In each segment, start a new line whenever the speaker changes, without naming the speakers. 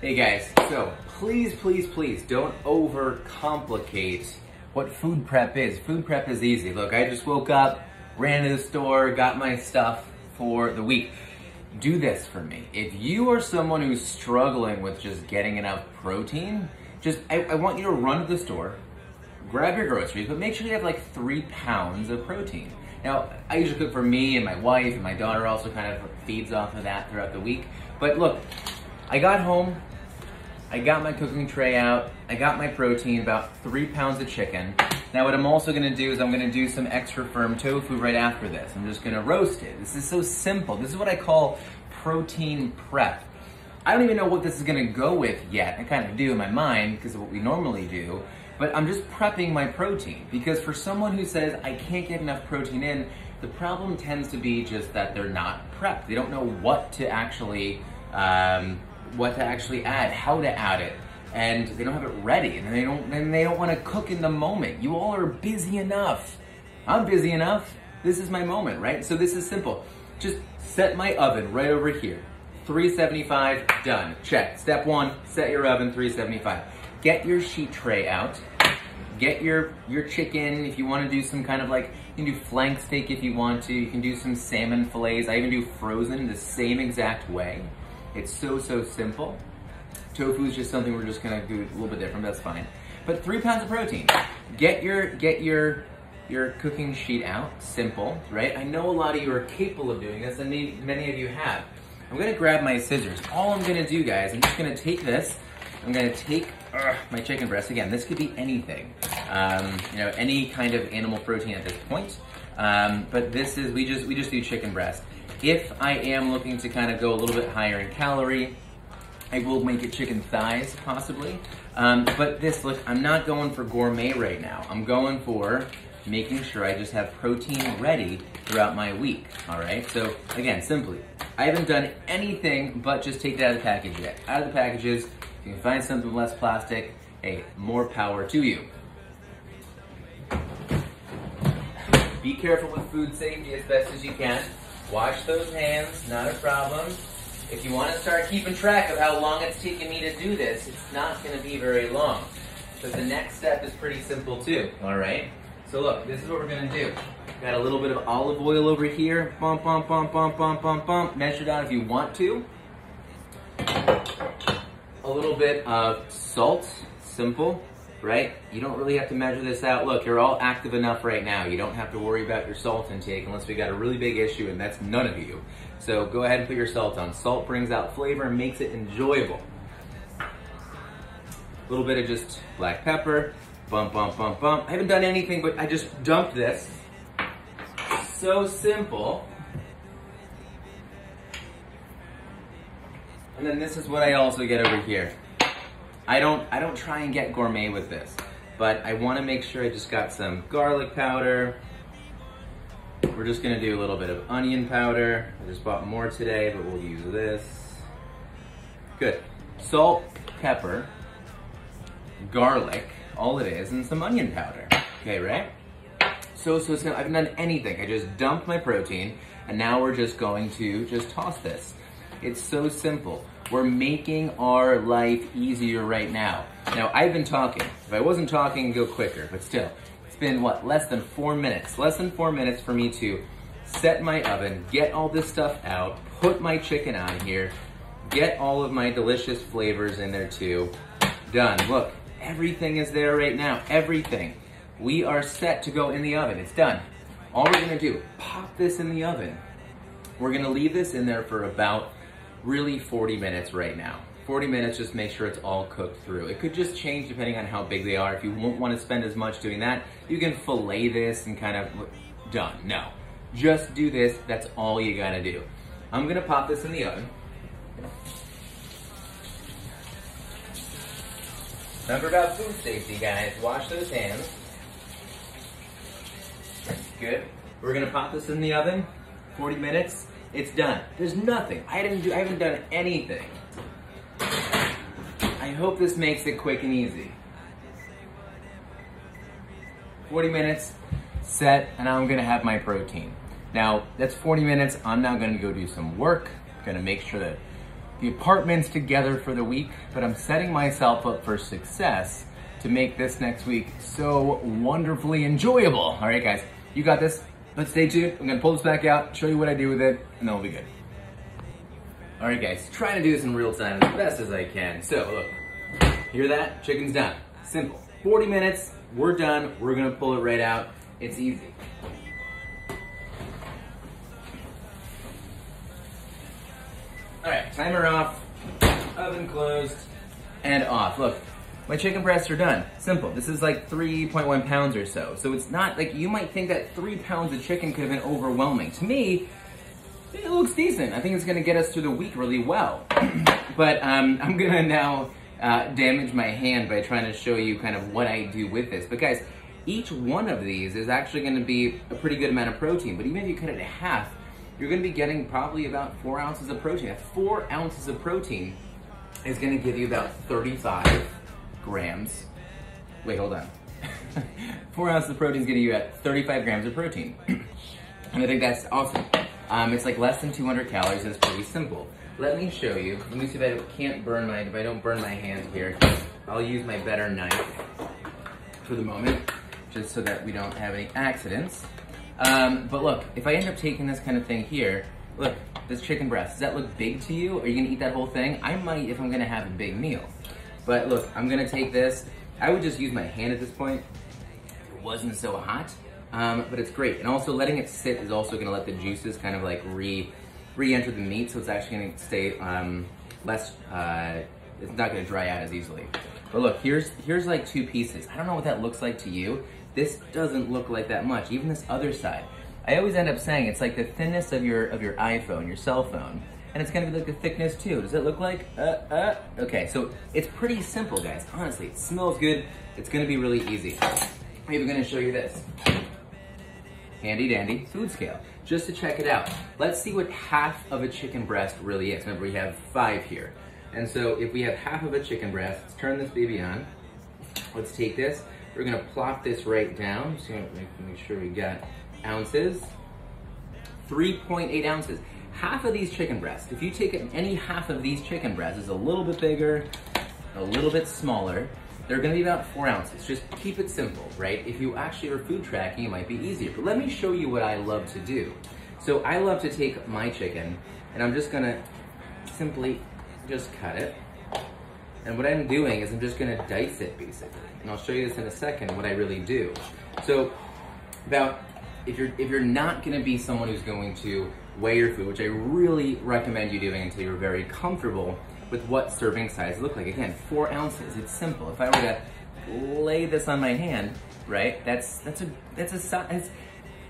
Hey guys, so please, please, please don't overcomplicate what food prep is. Food prep is easy. Look, I just woke up, ran to the store, got my stuff for the week. Do this for me. If you are someone who's struggling with just getting enough protein, I want you to run to the store, grab your groceries, but make sure you have like 3 pounds of protein. Now, I usually cook for me and my wife, and my daughter also kind of feeds off of that throughout the week. But look, I got home, I got my cooking tray out, I got my protein, about 3 pounds of chicken. Now what I'm also gonna do is I'm gonna do some extra firm tofu right after this. I'm just gonna roast it. This is so simple. This is what I call protein prep. I don't even know what this is gonna go with yet. I kind of do in my mind because of what we normally do, but I'm just prepping my protein because for someone who says, I can't get enough protein in, the problem tends to be just that they're not prepped. They don't know what to actually add, how to add it, and they don't have it ready, and they don't want to cook in the moment. You all are busy enough. I'm busy enough. This is my moment, right? So this is simple. Just set my oven right over here. 375, done, check. Step 1, set your oven, 375. Get your sheet tray out. Get your chicken, if you want to do some kind of like, you can do flank steak if you want to. You can do some salmon fillets. I even do frozen the same exact way. It's so simple. Tofu is just something we're just gonna do a little bit different, that's fine. But 3 pounds of protein. Get your cooking sheet out, simple, right? I know a lot of you are capable of doing this, and many of you have. I'm gonna grab my scissors. All I'm gonna do, guys, I'm just gonna take this, I'm gonna take my chicken breast. Again, this could be anything, you know, any kind of animal protein at this point. But this is, we just do chicken breast. If I am looking to kind of go a little bit higher in calorie, I will make it chicken thighs, possibly. But this, look, I'm not going for gourmet right now. I'm going for making sure I just have protein ready throughout my week, all right? So, again, simply, I haven't done anything but just take it out of the package yet. Out of the packages, if you can find something with less plastic, hey, more power to you. Be careful with food safety as best as you can. Wash those hands, not a problem. If you want to start keeping track of how long it's taken me to do this, it's not going to be very long. So the next step is pretty simple too, all right? So look, this is what we're going to do. Got a little bit of olive oil over here. Bump, bump, bump, bump, bump, bump, bump. Measure down if you want to. A little bit of salt, simple, right? You don't really have to measure this out. Look, you're all active enough right now. You don't have to worry about your salt intake unless we got a really big issue, and that's none of you. So go ahead and put your salt on. Salt brings out flavor and makes it enjoyable. A little bit of just black pepper. Bump, bump, bump, bump. I haven't done anything, but I just dumped this. So simple. And then this is what I also get over here. I don't try and get gourmet with this, but I want to make sure I just got some garlic powder. We're just gonna do a little bit of onion powder. I just bought more today, but we'll use this. Good. Salt, pepper, garlic, all it is, and some onion powder. Okay, right? So simple. I haven't done anything. I just dumped my protein, and now we're just going to just toss this. It's so simple. We're making our life easier right now. Now, I've been talking. If I wasn't talking, go quicker, but still. It's been, what, less than 4 minutes. Less than 4 minutes for me to set my oven, get all this stuff out, put my chicken on here, get all of my delicious flavors in there too. Done. Look, everything is there right now. Everything. We are set to go in the oven. It's done. All we're gonna do, pop this in the oven. We're gonna leave this in there for about really 40 minutes right now. 40 minutes, just make sure it's all cooked through. It could just change depending on how big they are. If you won't want to spend as much doing that, you can fillet this and kind of, done. No, just do this, that's all you gotta do. I'm gonna pop this in the oven. Remember about food safety, guys. Wash those hands. Good. We're gonna pop this in the oven, 40 minutes, it's done. There's nothing, I haven't done anything. I hope this makes it quick and easy. 40 minutes, set, and I'm gonna have my protein. Now, that's 40 minutes, I'm now gonna go do some work, gonna make sure that the apartment's together for the week, but I'm setting myself up for success to make this next week so wonderfully enjoyable. All right, guys, you got this. But stay tuned. I'm gonna pull this back out, show you what I do with it, and then we'll be good. All right, guys, trying to do this in real time as best as I can. So, look, hear that? Chicken's done. Simple. 40 minutes, we're done. We're gonna pull it right out. It's easy. All right, timer off, oven closed, and off. Look, my chicken breasts are done. Simple. This is like 3.1 pounds or so. So it's not like, you might think that 3 pounds of chicken could have been overwhelming. To me, it looks decent. I think it's gonna get us through the week really well. But I'm gonna now damage my hand by trying to show you kind of what I do with this. But guys, each one of these is actually gonna be a pretty good amount of protein. But even if you cut it in half, you're gonna be getting probably about 4 ounces of protein. That 4 ounces of protein is gonna give you about 35 grams. Wait, hold on. 4 ounces of protein is gonna give you about 35 grams of protein. And I think that's awesome. It's like less than 200 calories and it's pretty simple. Let me show you. Let me see if if I don't burn my hand here. I'll use my better knife for the moment, just so that we don't have any accidents. But look, if I end up taking this kind of thing here, look, this chicken breast, does that look big to you? Are you gonna eat that whole thing? I might if I'm gonna have a big meal. But look, I'm gonna take this. I would just use my hand at this point. It wasn't so hot, but it's great. And also letting it sit is also gonna let the juices kind of like re-enter the meat, so it's actually gonna stay less, it's not gonna dry out as easily. But look, here's like 2 pieces. I don't know what that looks like to you. This doesn't look like that much, even this other side. I always end up saying it's like the thinness of your iPhone, your cell phone. And it's gonna be like the thickness too. Does it look like, Okay, so it's pretty simple, guys. Honestly, it smells good. It's gonna be really easy. I'm even gonna show you this. Handy dandy food scale, just to check it out. Let's see what half of a chicken breast really is. Remember, we have 5 here. And so if we have half of a chicken breast, let's turn this baby on. Let's take this. We're gonna plop this right down. So make sure we got ounces. 3.8 ounces. Half of these chicken breasts, if you take any half of these chicken breasts, is a little bit bigger, a little bit smaller, they're gonna be about 4 ounces. Just keep it simple, right? If you actually are food tracking, it might be easier. But let me show you what I love to do. So I love to take my chicken, and I'm just gonna simply just cut it. And what I'm doing is I'm just gonna dice it, basically. And I'll show you this in a second, what I really do. So, if you're not gonna be someone who's going to weigh your food, which I really recommend you doing until you're very comfortable with what serving size look like. Again, 4 ounces, it's simple. If I were to lay this on my hand, right, that's a size.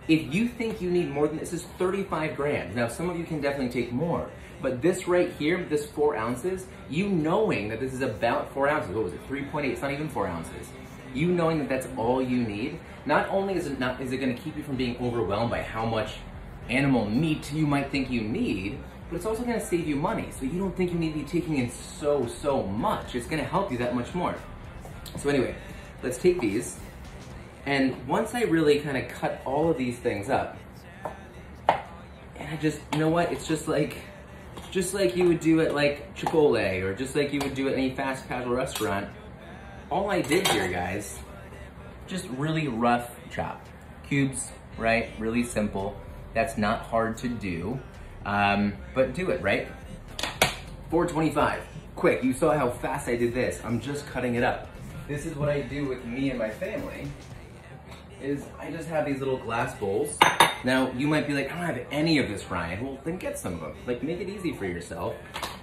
If you think you need more than this, is 35 grams. Now, some of you can definitely take more, but this right here, this 4 ounces, you knowing that this is about 4 ounces, what was it, 3.8, it's not even 4 ounces. You knowing that that's all you need, not only is it gonna keep you from being overwhelmed by how much animal meat you might think you need, but it's also gonna save you money, so you don't think you need to be taking in so much. It's gonna help you that much more. So anyway, let's take these, and once I really kind of cut all of these things up, and I just, you know what, it's just like you would do at like Chipotle, or just like you would do at any fast casual restaurant. All I did here, guys, just really rough chop. Cubes, right, really simple. That's not hard to do, but do it, right? 425, quick, you saw how fast I did this. I'm just cutting it up. This is what I do with me and my family, is I just have these little glass bowls. Now, you might be like, I don't have any of this, Ryan. Well, then get some of them. Like, make it easy for yourself.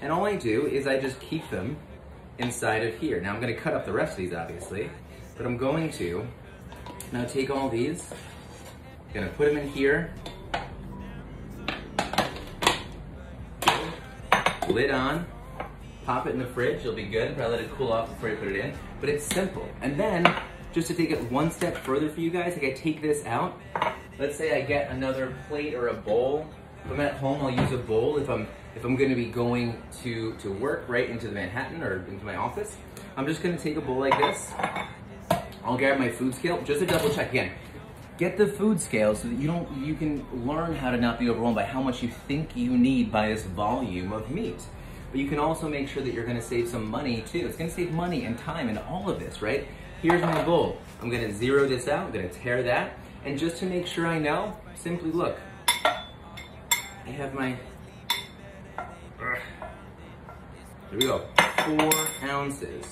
And all I do is I just keep them inside of here. Now, I'm gonna cut up the rest of these, obviously, but I'm going to now take all these, gonna put them in here, lid on, pop it in the fridge, you'll be good. Probably let it cool off before you put it in, but it's simple. And then, just to take it one step further for you guys, like I take this out, let's say I get another plate or a bowl. If I'm at home, I'll use a bowl if I'm gonna be going to work, right, into the Manhattan or into my office. I'm just gonna take a bowl like this. I'll grab my food scale, just to double check again. Get the food scale so that you can learn how to not be overwhelmed by how much you think you need by this volume of meat. but you can also make sure that you're gonna save some money too. It's gonna save money and time and all of this, right? Here's my goal. I'm gonna zero this out, I'm gonna tear that, and just to make sure I know, simply look. I have my, here we go, 4 ounces.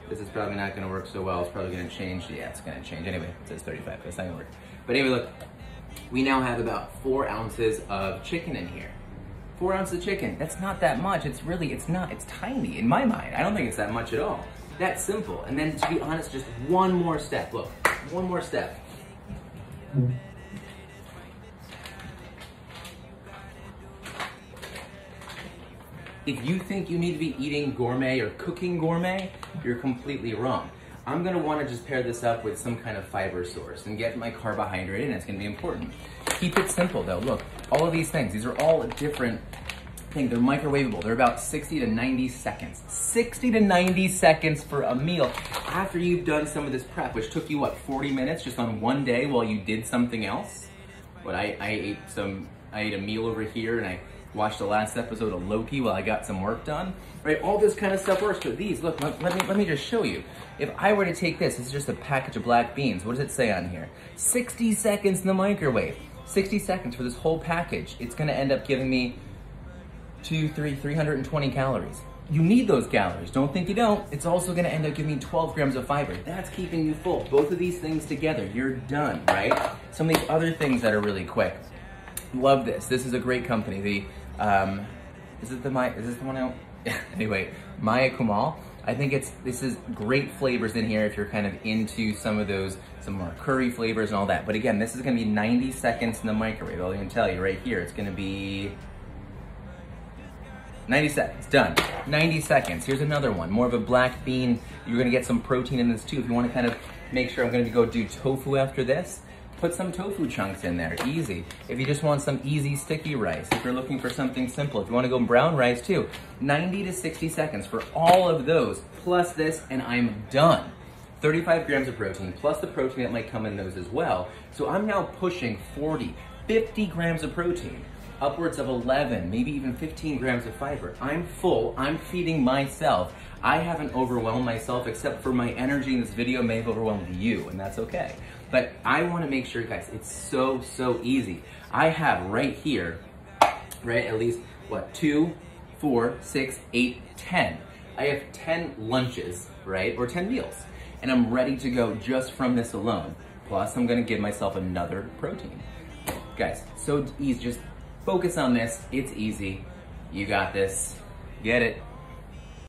This is probably not gonna work so well. It's probably gonna change. Yeah, it's gonna change. Anyway, it says 35, but it's not gonna work. But anyway, look, we now have about 4 ounces of chicken in here. 4 ounces of chicken, that's not that much. It's not, it's tiny in my mind. I don't think it's that much at all. That's simple. And then to be honest, just one more step. Look, one more step. If you think you need to be eating gourmet or cooking gourmet, you're completely wrong. I'm gonna wanna just pair this up with some kind of fiber source and get my carbohydrate in. It's gonna be important. Keep it simple though. Look, all of these things, these are all different things. They're microwavable. They're about 60 to 90 seconds. 60 to 90 seconds for a meal after you've done some of this prep, which took you, what, 40 minutes just on one day while you did something else? But I ate a meal over here and I watched the last episode of Loki while I got some work done, right? All this kind of stuff works, but these, look, let me just show you. If I were to take this is just a package of black beans. What does it say on here? 60 seconds in the microwave. 60 seconds for this whole package. It's gonna end up giving me 320 calories. You need those calories, don't think you don't. It's also gonna end up giving me 12 grams of fiber. That's keeping you full. Both of these things together, you're done, right? Some of these other things that are really quick. Love this. This is a great company. The is this the one I anyway, Maya Kumal. I think this is great flavors in here if you're kind of into some more curry flavors and all that. But again, this is gonna be 90 seconds in the microwave. I'll even tell you right here, it's gonna be 90 seconds, done. 90 seconds. Here's another one, more of a black bean. You're gonna get some protein in this too. If you wanna kind of make sure, I'm gonna go do tofu after this. Put some tofu chunks in there, easy. If you just want some easy sticky rice, if you're looking for something simple, if you wanna go brown rice too, 90 to 60 seconds for all of those, plus this, and I'm done. 35 grams of protein, plus the protein that might come in those as well. So I'm now pushing 40, 50 grams of protein, upwards of 11, maybe even 15 grams of fiber. I'm full, I'm feeding myself. I haven't overwhelmed myself, except for my energy in this video may have overwhelmed you, and that's okay. But I wanna make sure, guys, it's so easy. I have right here, right, at least, what, 2, 4, 6, 8, 10. I have 10 lunches, right, or 10 meals. And I'm ready to go just from this alone. Plus, I'm gonna give myself another protein. Guys, so easy, just focus on this, it's easy. You got this, get it.